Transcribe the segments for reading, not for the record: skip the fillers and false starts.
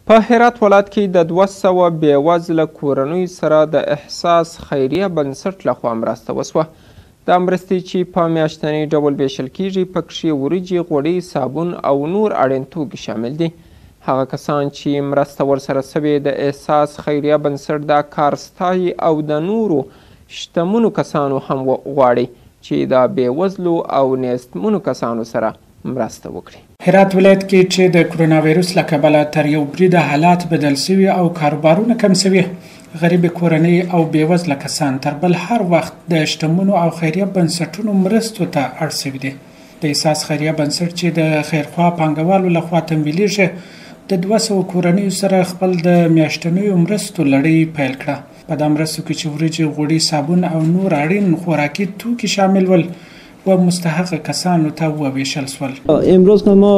په هرات ولایت کې د 200 بیوځله کورنیو سره د احساس خیره بنسټ لخوا مرسته وشوه. دا مرستې چې په میاشتني ډول ویشل کیږي پکې وریجې، غوړي، صابون او نور اړین توکي شامل دي. هغه کسان چې مرسته ورسره سوې د احساس خیره بنسټ دا کار ستایي او د نورو شتمنو کسانو هم غواړي چې د بیوزلو او نیستمنو کسانو سره مرسته وکړي. هرات ولایت کې چې د کرونا وایرس له کبله تر یو بریده حالات بدل شوي او کاروبارونه کم شوي، غریب کورنۍ او بیوزله کسان تر بل هر وخت د شتمنو او خیریه بنسټونو مرستو ته اړ شوي دي. د احساس خیریه بنسټ چې د خیرخوا پانګوالو لخوا تمویلیږي د 200 کورنیو سره خپل د میاشتنیو مرستو لړۍ پیل کړه. په دا مرستو کې چې وریجې، غوړي، صابون او نور اړین خوراکي توکي شامل ول و مستحق کسانو تا وویشل شول. امروز که ما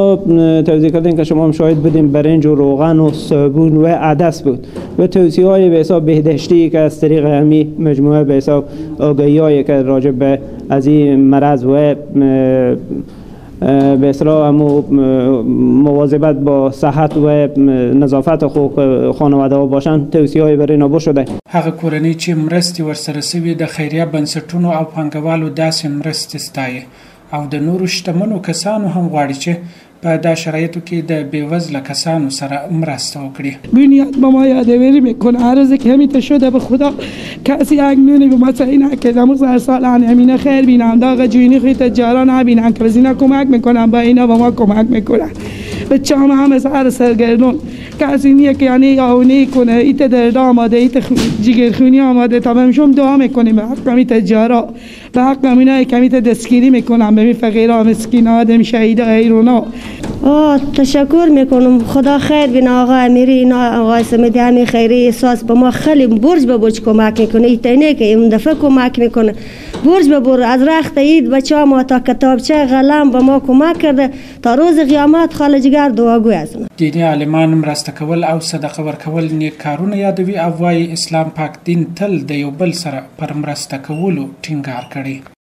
توضیح کردیم که شما هم شاهد بودیم، برنج و روغن و صابون و عدس بود و توصیه های به حساب بهداشتی که از طریق همی مجموعه به حساب آگاهی هایی که راجع به از این مرض و به اصطلاح مواظبت با صحت و نظافت خانواده ها باشن توصیه های برای نابود شده. هغه کورنۍ چې مرستې ورسره سوي د خیریه بنسټونو او پانګوالو داسې مرستې ستایي او د نورو شتمنو کسانو هم غواړي چې په دا شرایطو کې د بیوزله کسانو سره مرسته وکړي. بنیاد به ما یادآوری میکنه هر روز که همیشه شده به خدا کسی اکنونی به ما سعی نکرده. هر سال امینه خیر بینم داغ جوینی خوی تجارا نبینم که اینا کمک میکنم با اینا به ما کمک میکنن. بچه هم سر سرگردون کسی نیه که یعنی آونی کنه ایت درد آماده ایت جگرخونی آماده تا بهمشون دعا میکنیم به حق همی تجارا به حق همینایی که همیت دستگیری میکنم به می فقیرها مسکینا آدم شهیده ایرونا. تشکر میکنم. خدا خیر بینه آقا امیری اینا آقای سمیدی همی خیره احساس به ما خیلی برج به برج کمک میکنه. ایتینه که این دفعه کمک میکنه برج به برج از رخت اید بچه ها ما تا کتابچه قلم به ما کمک کرده تا روز قیامت خاله جگر دعاگوی از ما. دینی عالمان مرسته کول او صدقه ورکول نیک کارونه یادوي او وايي اسلام پاک دین تل د یو بل سره پر مرسته کولو ټینګار کړي.